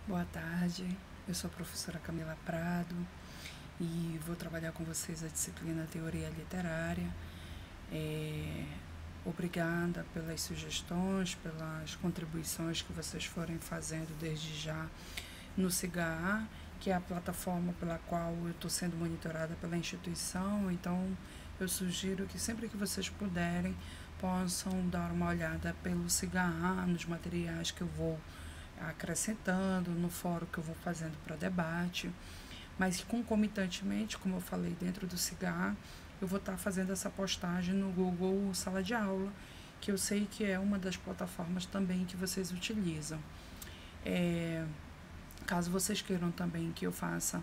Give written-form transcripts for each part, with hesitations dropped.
Boa tarde, eu sou a professora Camila Prado e vou trabalhar com vocês a disciplina Teoria Literária. Obrigada pelas sugestões, pelas contribuições que vocês forem fazendo desde já no SIGA, que é a plataforma pela qual eu estou sendo monitorada pela instituição. Então, eu sugiro que sempre que vocês puderem, possam dar uma olhada pelo SIGA, nos materiais que eu vou acrescentando, no fórum que eu vou fazendo para debate, mas concomitantemente, como eu falei dentro do SIGA, eu vou estar fazendo essa postagem no Google Sala de Aula, que eu sei que é uma das plataformas também que vocês utilizam. Caso vocês queiram também que eu faça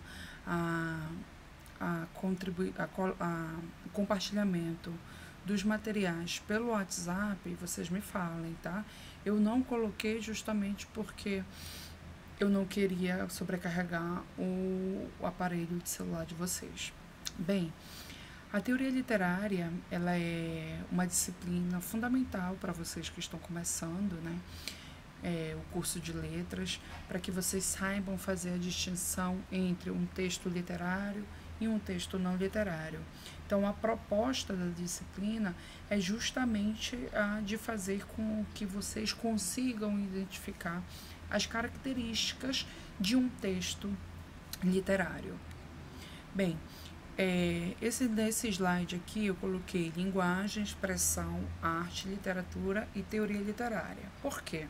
o compartilhamento dos materiais pelo WhatsApp, vocês me falem, tá? Eu não coloquei justamente porque eu não queria sobrecarregar o aparelho de celular de vocês. Bem, a teoria literária, ela é uma disciplina fundamental para vocês que estão começando, né? O curso de letras, para que vocês saibam fazer a distinção entre um texto literário e um texto não literário. Então, a proposta da disciplina é justamente a de fazer com que vocês consigam identificar as características de um texto literário. Bem, nesse slide aqui eu coloquei linguagem, expressão, arte, literatura e teoria literária. Por quê?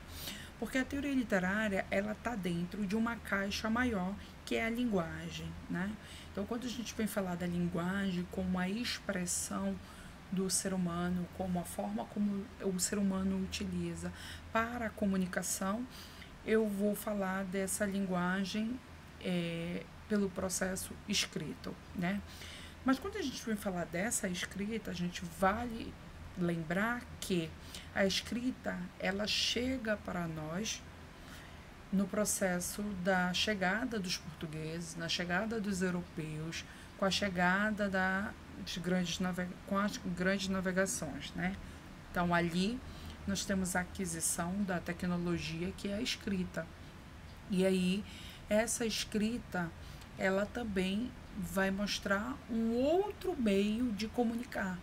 Porque a teoria literária, ela está dentro de uma caixa maior, que é a linguagem, né? Então, quando a gente vem falar da linguagem como a expressão do ser humano, como a forma como o ser humano utiliza para a comunicação, eu vou falar dessa linguagem pelo processo escrito, né? Mas quando a gente vem falar dessa escrita, a gente vale lembrar que a escrita, ela chega para nós no processo da chegada dos portugueses, na chegada dos europeus, com a chegada com as grandes navegações, né? Então, ali nós temos a aquisição da tecnologia, que é a escrita. E aí, essa escrita, ela também vai mostrar um outro meio de comunicar,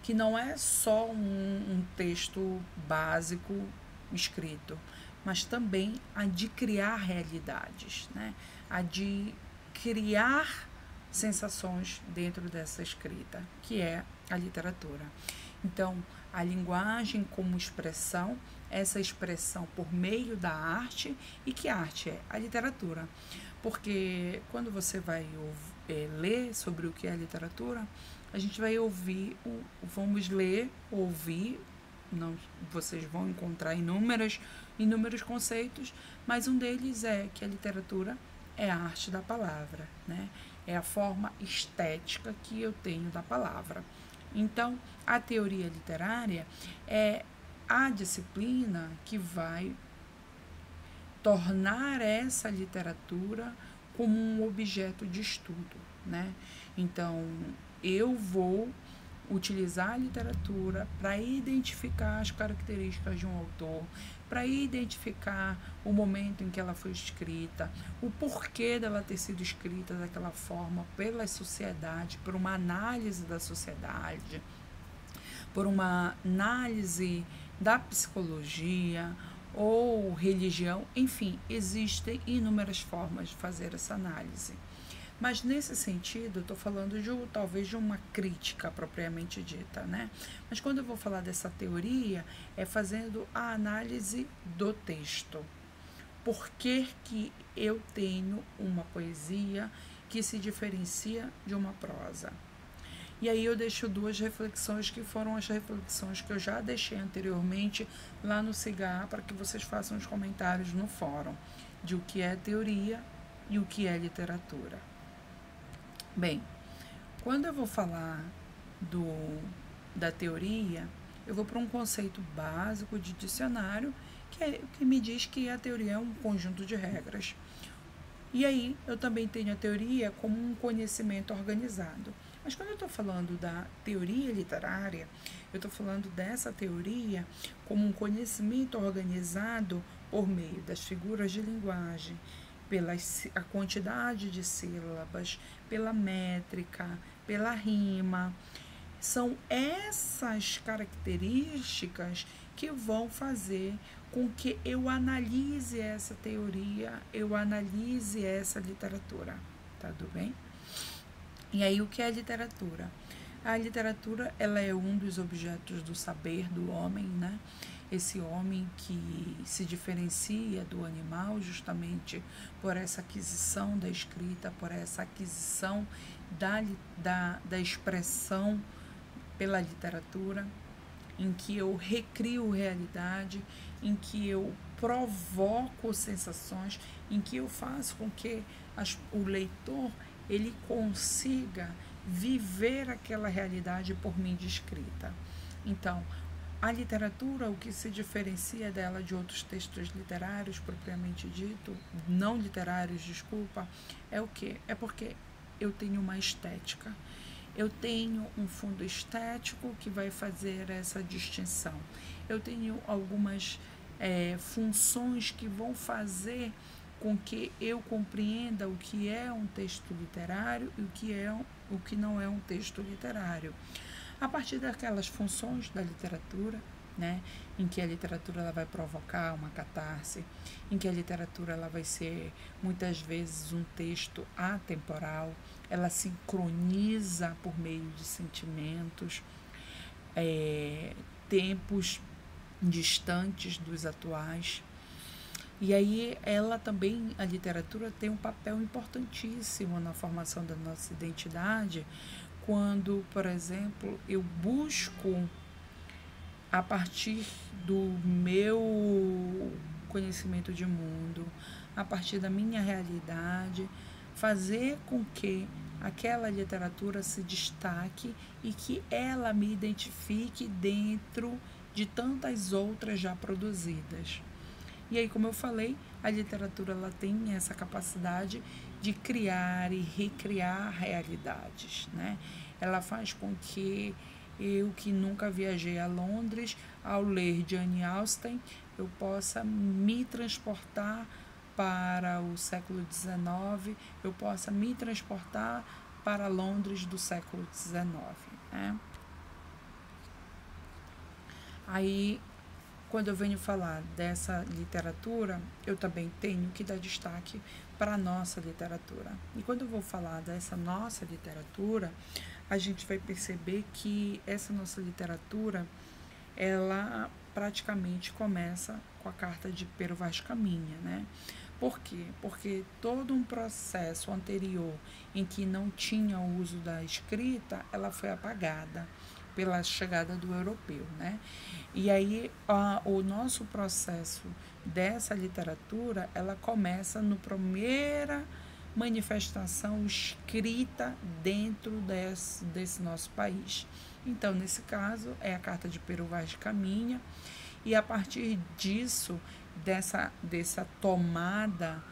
que não é só um texto básico escrito, mas também a de criar realidades, né? A de criar sensações dentro dessa escrita, que é a literatura. Então, a linguagem como expressão, essa expressão por meio da arte, e que arte é? A literatura. Porque quando você vai ler sobre o que é literatura, a gente vai vamos ler, ouvir, não, vocês vão encontrar inúmeros conceitos, mas um deles é que a literatura é a arte da palavra, né? É a forma estética que eu tenho da palavra. Então, a teoria literária é a disciplina que vai tornar essa literatura como um objeto de estudo, né? Então, eu vou utilizar a literatura para identificar as características de um autor, para identificar o momento em que ela foi escrita, o porquê dela ter sido escrita daquela forma pela sociedade, por uma análise da sociedade, por uma análise da psicologia ou religião, enfim, existem inúmeras formas de fazer essa análise. Mas nesse sentido, eu estou falando talvez de uma crítica propriamente dita, né? Mas quando eu vou falar dessa teoria, é fazendo a análise do texto. Por que eu tenho uma poesia que se diferencia de uma prosa? E aí eu deixo duas reflexões que foram as reflexões que eu já deixei anteriormente lá no SIGA, para que vocês façam os comentários no fórum de o que é teoria e o que é literatura. Bem, quando eu vou falar da teoria, eu vou para um conceito básico de dicionário, que me diz que a teoria é um conjunto de regras. E aí eu também tenho a teoria como um conhecimento organizado. Mas quando eu estou falando da teoria literária, eu estou falando dessa teoria como um conhecimento organizado por meio das figuras de linguagem, pela a quantidade de sílabas, pela métrica, pela rima. São essas características que vão fazer com que eu analise essa teoria, eu analise essa literatura. Tá tudo bem? E aí, o que é a literatura? A literatura, ela é um dos objetos do saber do homem, né? Esse homem que se diferencia do animal justamente por essa aquisição da escrita, por essa aquisição da expressão pela literatura, em que eu recrio realidade, em que eu provoco sensações, em que eu faço com que o leitor ele consiga viver aquela realidade por mim descrita. Então, a literatura, o que se diferencia dela de outros textos literários, propriamente dito, não literários, desculpa, é o quê? É porque eu tenho uma estética. Eu tenho um fundo estético que vai fazer essa distinção. Eu tenho algumas funções que vão fazer com que eu compreenda o que é um texto literário e o que não é um texto literário. A partir daquelas funções da literatura, né, em que a literatura ela vai provocar uma catarse, em que a literatura ela vai ser muitas vezes um texto atemporal, ela sincroniza por meio de sentimentos, tempos distantes dos atuais. E aí ela também, a literatura tem um papel importantíssimo na formação da nossa identidade, quando, por exemplo, eu busco, a partir do meu conhecimento de mundo, a partir da minha realidade, fazer com que aquela literatura se destaque e que ela me identifique dentro de tantas outras já produzidas. E aí, como eu falei, a literatura ela tem essa capacidade de criar e recriar realidades, né? Ela faz com que eu, que nunca viajei a Londres, ao ler Jane Austen, eu possa me transportar para o século XIX, eu possa me transportar para Londres do século XIX, né? Aí, quando eu venho falar dessa literatura, eu também tenho que dar destaque para a nossa literatura. E quando eu vou falar dessa nossa literatura, a gente vai perceber que essa nossa literatura, ela praticamente começa com a carta de Pero Vaz Caminha, né? Por quê? Porque todo um processo anterior em que não tinha o uso da escrita, ela foi apagada pela chegada do europeu, né? E aí o nosso processo dessa literatura, ela começa no primeira manifestação escrita dentro desse nosso país. Então, nesse caso, é a carta de Pero Vaz Caminha, e a partir disso, dessa tomada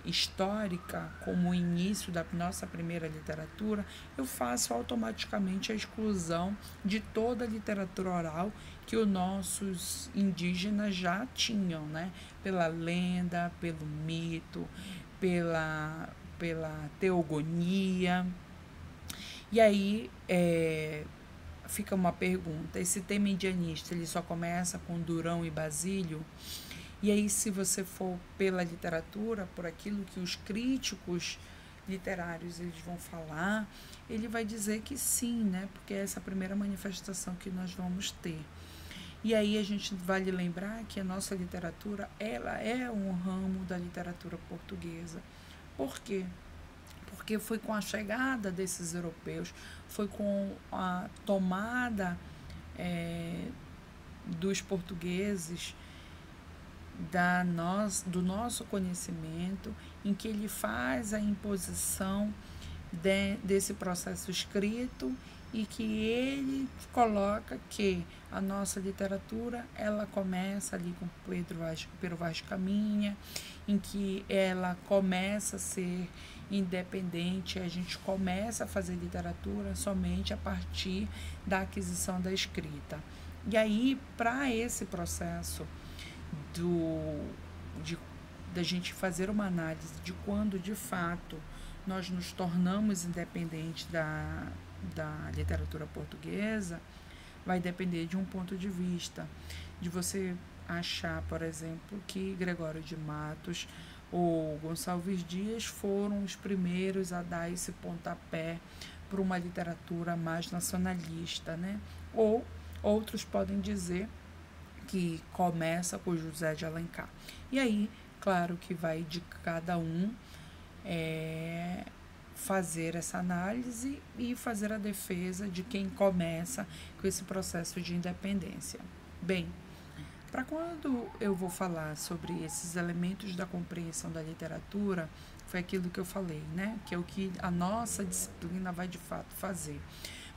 histórica como o início da nossa primeira literatura, eu faço automaticamente a exclusão de toda a literatura oral que os nossos indígenas já tinham, né? Pela lenda, pelo mito, pela teogonia. E aí fica uma pergunta: esse tema indianista ele só começa com Durão e Basílio? E aí, se você for pela literatura, por aquilo que os críticos literários eles vão falar, ele vai dizer que sim, né? Porque é essa a primeira manifestação que nós vamos ter. E aí a gente vale lembrar que a nossa literatura, ela é um ramo da literatura portuguesa. Por quê? Porque foi com a chegada desses europeus, foi com a tomada dos portugueses do nosso conhecimento, em que ele faz a imposição desse processo escrito e que ele coloca que a nossa literatura, ela começa ali com Pero Vaz de Caminha, em que ela começa a ser independente, a gente começa a fazer literatura somente a partir da aquisição da escrita. E aí, para esse processo da gente fazer uma análise de quando, de fato, nós nos tornamos independentes da literatura portuguesa, vai depender de um ponto de vista, de você achar, por exemplo, que Gregório de Matos ou Gonçalves Dias foram os primeiros a dar esse pontapé para uma literatura mais nacionalista, né? Ou outros podem dizer que começa com José de Alencar. E aí, claro que vai de cada um fazer essa análise e fazer a defesa de quem começa com esse processo de independência. Bem, para quando eu vou falar sobre esses elementos da compreensão da literatura, foi aquilo que eu falei, né? Que é o que a nossa disciplina vai de fato fazer.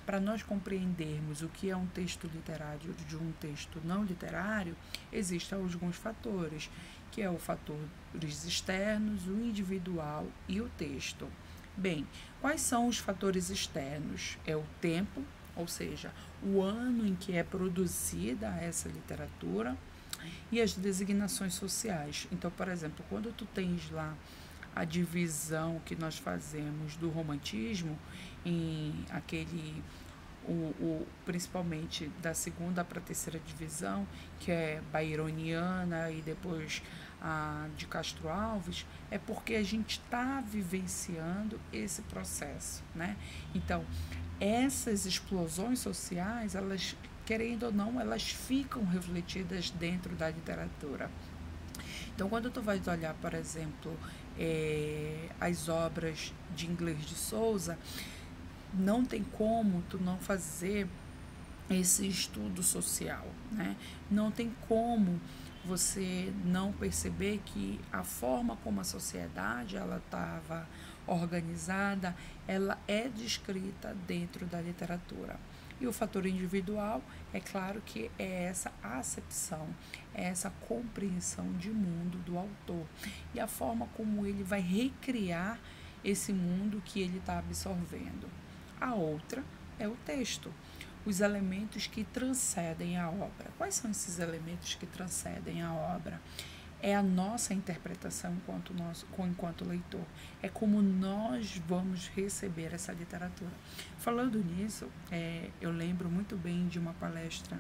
Para nós compreendermos o que é um texto literário de um texto não literário, existem alguns fatores, que é o fatores externos, o individual e o texto. Bem, quais são os fatores externos? É o tempo, ou seja, o ano em que é produzida essa literatura, e as designações sociais. Então, por exemplo, quando tu tens lá a divisão que nós fazemos do romantismo, em aquele principalmente da segunda para a terceira divisão, que é byroniana e depois a de Castro Alves, é porque a gente está vivenciando esse processo, né? Então, essas explosões sociais, elas, querendo ou não, elas ficam refletidas dentro da literatura. Então, quando tu vais olhar, por exemplo, as obras de Inglês de Souza, não tem como tu não fazer esse estudo social, né? Não tem como você não perceber que a forma como a sociedade ela estava organizada, ela é descrita dentro da literatura. E o fator individual, é claro que é essa acepção, é essa compreensão de mundo do autor e a forma como ele vai recriar esse mundo que ele está absorvendo. A outra é o texto, os elementos que transcendem a obra. Quais são esses elementos que transcendem a obra? É a nossa interpretação enquanto leitor. É como nós vamos receber essa literatura. Falando nisso, eu lembro muito bem de uma palestra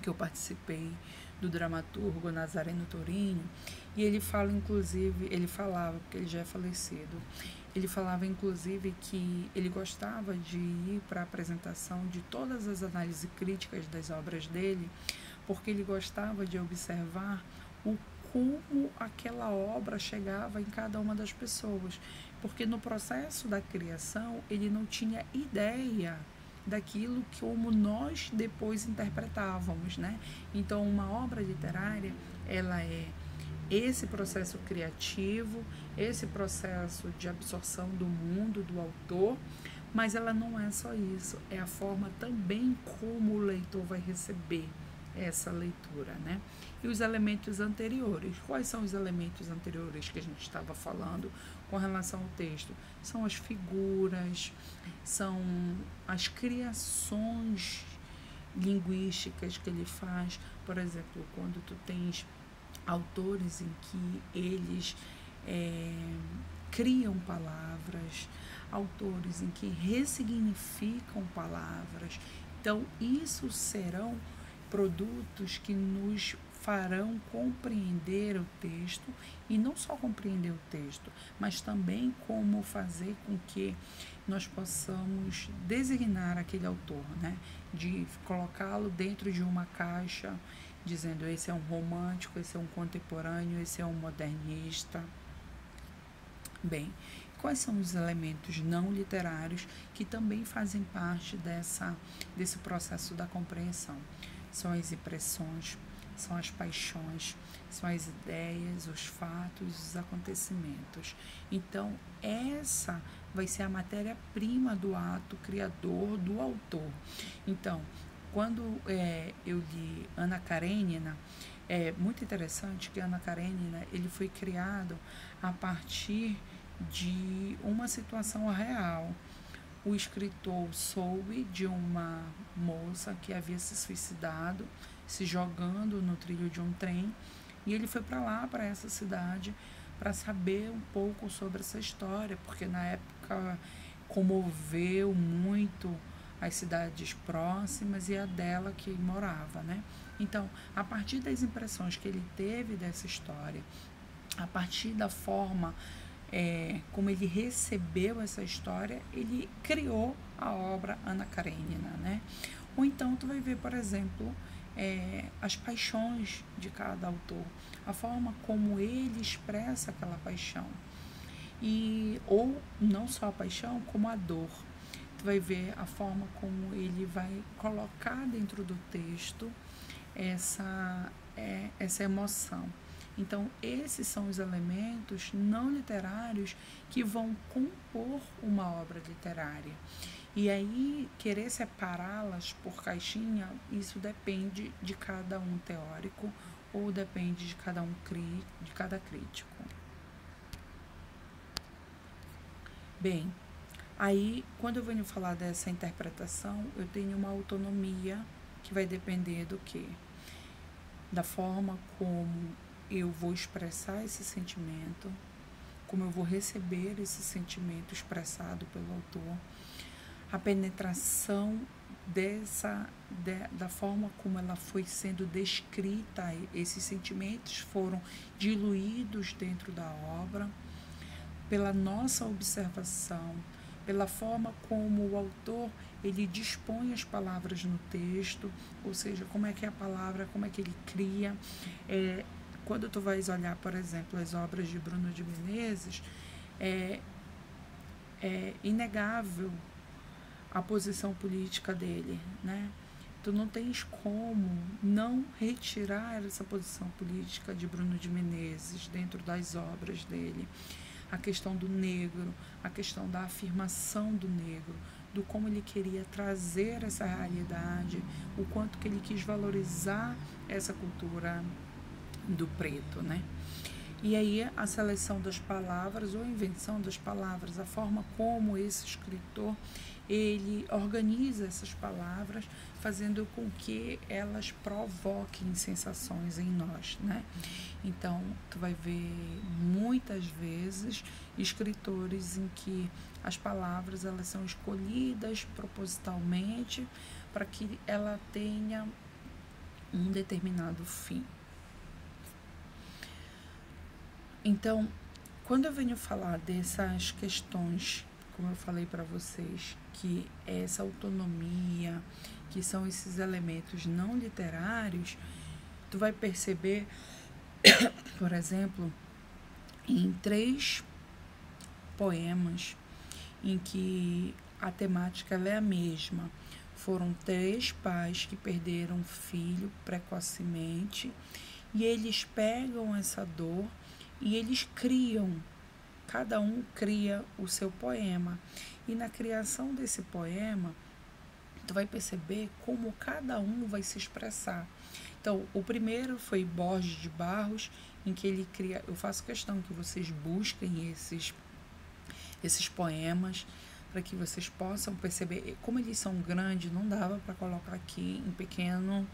que eu participei do dramaturgo Nazareno Torinho, e ele falava, porque ele já é falecido, ele falava inclusive que ele gostava de ir para a apresentação de todas as análises críticas das obras dele, porque ele gostava de observar como aquela obra chegava em cada uma das pessoas, porque no processo da criação ele não tinha ideia daquilo que como nós depois interpretávamos, né? Então, uma obra literária, ela é esse processo criativo, esse processo de absorção do mundo, do autor, mas ela não é só isso, é a forma também como o leitor vai receber essa leitura, né? E os elementos anteriores, quais são os elementos anteriores que a gente estava falando com relação ao texto? São as figuras, são as criações linguísticas que ele faz. Por exemplo, quando tu tens autores em que eles criam palavras, autores em que ressignificam palavras. Então, isso serão produtos que nos farão compreender o texto, e não só compreender o texto, mas também como fazer com que nós possamos designar aquele autor, né? De colocá-lo dentro de uma caixa, dizendo esse é um romântico, esse é um contemporâneo, esse é um modernista. Bem, quais são os elementos não literários que também fazem parte desse processo da compreensão? São as impressões, são as paixões, são as ideias, os fatos, os acontecimentos. Então, essa vai ser a matéria-prima do ato criador do autor. Então, quando eu li Ana Karenina, é muito interessante que Ana Karenina ele foi criado a partir de uma situação real. O escritor soube de uma moça que havia se suicidado, se jogando no trilho de um trem, e ele foi para lá, para essa cidade, para saber um pouco sobre essa história, porque na época comoveu muito as cidades próximas e a dela que morava, né? Então, a partir das impressões que ele teve dessa história, a partir da forma como ele recebeu essa história, ele criou a obra Ana Karenina, né? Ou então tu vai ver, por exemplo, as paixões de cada autor, a forma como ele expressa aquela paixão, ou não só a paixão, como a dor. Tu vai ver a forma como ele vai colocar dentro do texto essa emoção. Então, esses são os elementos não literários que vão compor uma obra literária. E aí, querer separá-las por caixinha, isso depende de cada um teórico ou depende de cada crítico. Bem, aí, quando eu venho falar dessa interpretação, eu tenho uma autonomia que vai depender do quê? Da forma como eu vou expressar esse sentimento, como eu vou receber esse sentimento expressado pelo autor, a penetração da forma como ela foi sendo descrita, esses sentimentos foram diluídos dentro da obra, pela nossa observação, pela forma como o autor ele dispõe as palavras no texto, ou seja, como é que é a palavra, como é que ele cria. Quando tu vais olhar, por exemplo, as obras de Bruno de Menezes, é inegável a posição política dele, né? Tu não tens como não retirar essa posição política de Bruno de Menezes dentro das obras dele. A questão do negro, a questão da afirmação do negro, do como ele queria trazer essa realidade, o quanto que ele quis valorizar essa cultura do preto, né? E aí a seleção das palavras ou a invenção das palavras, a forma como esse escritor ele organiza essas palavras, fazendo com que elas provoquem sensações em nós, né? Então, tu vai ver muitas vezes escritores em que as palavras elas são escolhidas propositalmente para que ela tenha um determinado fim. Então, quando eu venho falar dessas questões, como eu falei para vocês, que é essa autonomia, que são esses elementos não literários, tu vai perceber, por exemplo, em 3 poemas em que a temática ela é a mesma. Foram 3 pais que perderam um filho precocemente e eles pegam essa dor e eles criam, cada um cria o seu poema. E na criação desse poema, tu vai perceber como cada um vai se expressar. Então, o primeiro foi Borges de Barros, em que ele cria, eu faço questão que vocês busquem esses poemas, para que vocês possam perceber, como eles são grandes, não dava para colocar aqui em pequeno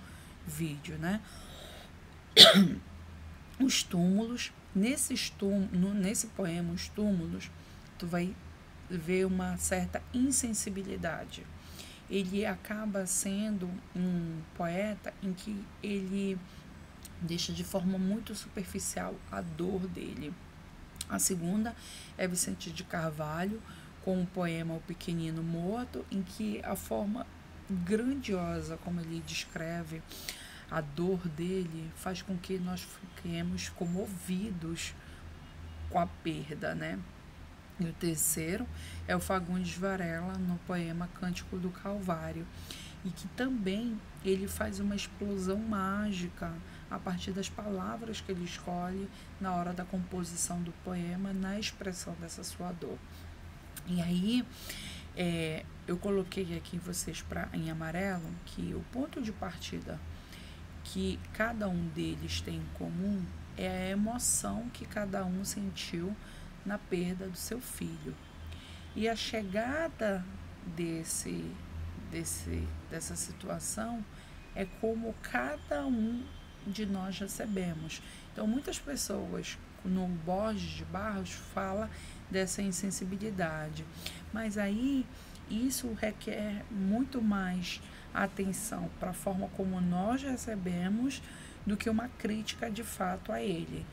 vídeo, né? Os túmulos, nesse poema, os túmulos, tu vai ver uma certa insensibilidade. Ele acaba sendo um poeta em que ele deixa de forma muito superficial a dor dele. A segunda é Vicente de Carvalho, com o poema O Pequenino Morto, em que a forma grandiosa como ele descreve a dor dele faz com que nós fiquemos comovidos com a perda, né? E o terceiro é o Fagundes Varela, no poema Cântico do Calvário, e que também ele faz uma explosão mágica a partir das palavras que ele escolhe na hora da composição do poema, na expressão dessa sua dor. E aí, eu coloquei aqui vocês em amarelo que o ponto de partida que cada um deles tem em comum é a emoção que cada um sentiu na perda do seu filho. E a chegada dessa situação é como cada um de nós recebemos. Então, muitas pessoas no Borges de Barros fala dessa insensibilidade, mas aí isso requer muito mais atenção para a forma como nós recebemos do que uma crítica de fato a ele.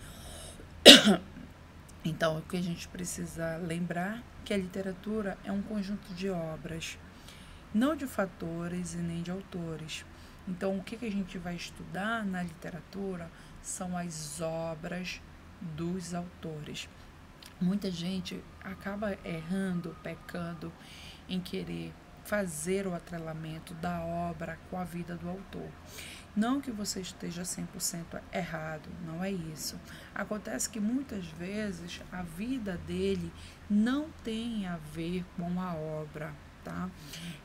Então, o que a gente precisa lembrar que a literatura é um conjunto de obras, não de fatores e nem de autores. Então, o que a gente vai estudar na literatura são as obras dos autores. Muita gente acaba errando, pecando em querer fazer o atrelamento da obra com a vida do autor. Não que você esteja 100% errado, não é isso. Acontece que muitas vezes a vida dele não tem a ver com a obra, tá?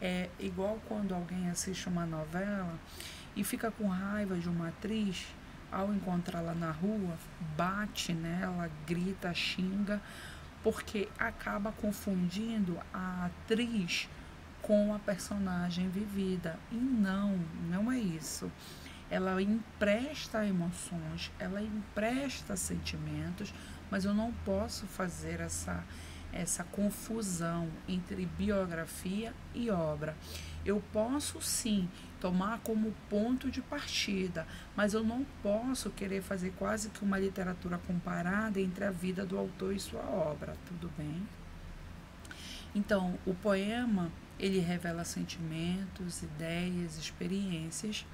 É igual quando alguém assiste uma novela e fica com raiva de uma atriz, ao encontrá-la na rua, bate nela, grita, xinga, porque acaba confundindo a atriz com a personagem vivida. E não é isso. Ela empresta emoções, ela empresta sentimentos, mas eu não posso fazer essa confusão entre biografia e obra. Eu posso sim tomar como ponto de partida, mas eu não posso querer fazer quase que uma literatura comparada entre a vida do autor e sua obra, tudo bem? Então, o poema, ele revela sentimentos, ideias, experiências,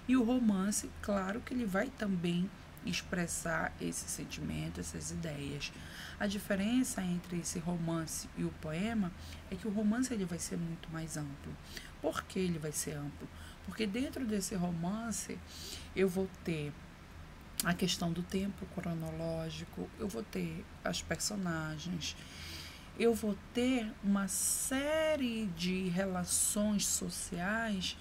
e o romance, claro que ele vai também expressar esses sentimentos, essas ideias. A diferença entre esse romance e o poema é que o romance ele vai ser muito mais amplo. Por que ele vai ser amplo? Porque dentro desse romance eu vou ter a questão do tempo cronológico, eu vou ter as personagens, eu vou ter uma série de relações sociais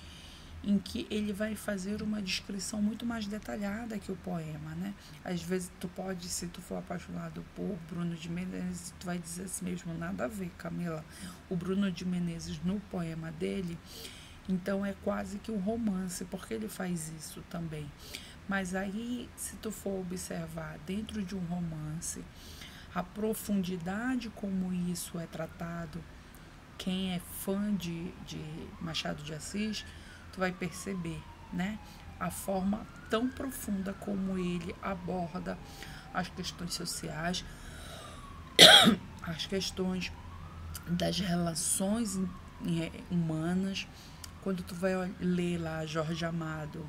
em que ele vai fazer uma descrição muito mais detalhada que o poema, né? Às vezes tu pode, se tu for apaixonado por Bruno de Menezes, tu vai dizer assim mesmo, nada a ver, Camila. O Bruno de Menezes, no poema dele, então é quase que um romance, porque ele faz isso também. Mas aí, se tu for observar dentro de um romance, a profundidade como isso é tratado, quem é fã de Machado de Assis, tu vai perceber, né? A forma tão profunda como ele aborda as questões sociais, as questões das relações humanas. Quando tu vai ler lá Jorge Amado,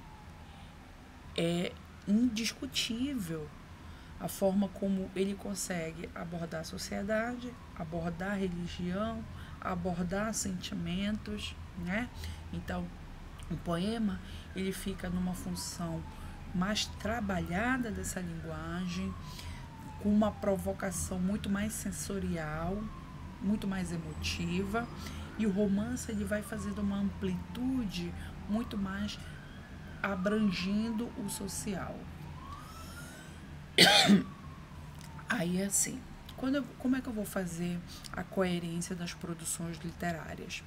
é indiscutível a forma como ele consegue abordar a sociedade, abordar a religião, abordar sentimentos, né? Então, o poema, ele fica numa função mais trabalhada dessa linguagem, com uma provocação muito mais sensorial, muito mais emotiva, e o romance ele vai fazendo uma amplitude muito mais abrangindo o social. Aí assim, como é que eu vou fazer a coerência das produções literárias?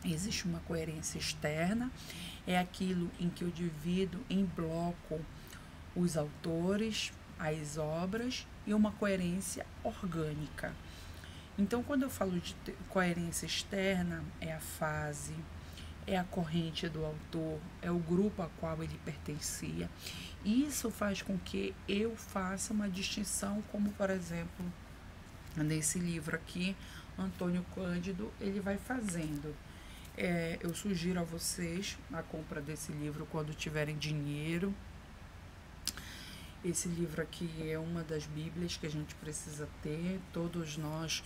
Existe uma coerência externa, é aquilo em que eu divido em bloco os autores, as obras, e uma coerência orgânica. Então, quando eu falo de coerência externa, é a fase, é a corrente do autor, é o grupo a qual ele pertencia. Isso faz com que eu faça uma distinção, como, por exemplo, nesse livro aqui, Antônio Cândido, ele vai fazendo. Eu sugiro a vocês a compra desse livro quando tiverem dinheiro. Esse livro aqui é uma das bíblias que a gente precisa ter. Todos nós,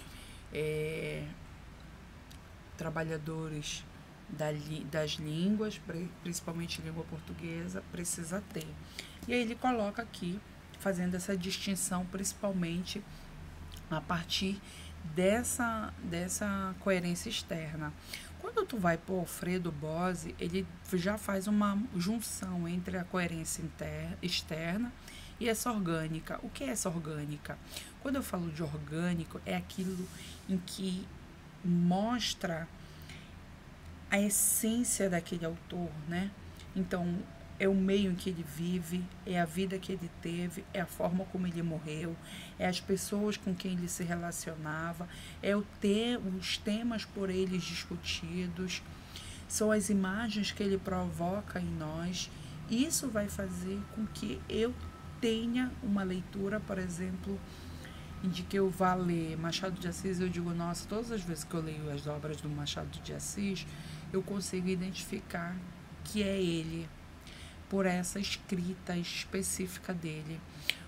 trabalhadores das línguas, principalmente língua portuguesa, precisa ter. E aí ele coloca aqui, fazendo essa distinção, principalmente a partir dessa coerência externa. Quando tu vai para o Alfredo Bose, ele já faz uma junção entre a coerência externa e essa orgânica. O que é essa orgânica? Quando eu falo de orgânico, é aquilo em que mostra a essência daquele autor, né? Então, é o meio em que ele vive, é a vida que ele teve, é a forma como ele morreu, é as pessoas com quem ele se relacionava, é os temas por eles discutidos, são as imagens que ele provoca em nós. Isso vai fazer com que eu tenha uma leitura, por exemplo, de que eu vá ler Machado de Assis, eu digo, nossa, todas as vezes que eu leio as obras do Machado de Assis, eu consigo identificar que é ele, por essa escrita específica dele.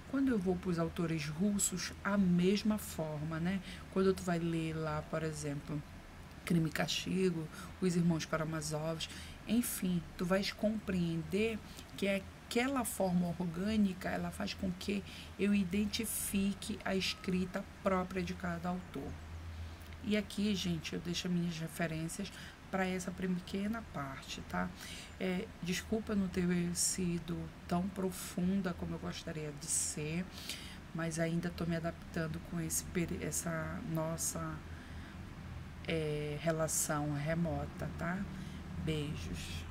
Quando eu vou para os autores russos, a mesma forma, né? Quando tu vai ler lá, por exemplo, Crime e Castigo, Os Irmãos Karamazov, enfim, tu vais compreender que aquela forma orgânica, ela faz com que eu identifique a escrita própria de cada autor. E aqui, gente, eu deixo minhas referências para essa pequena parte, tá? Desculpa não ter sido tão profunda como eu gostaria de ser, mas ainda estou me adaptando com essa nossa relação remota, tá? Beijos.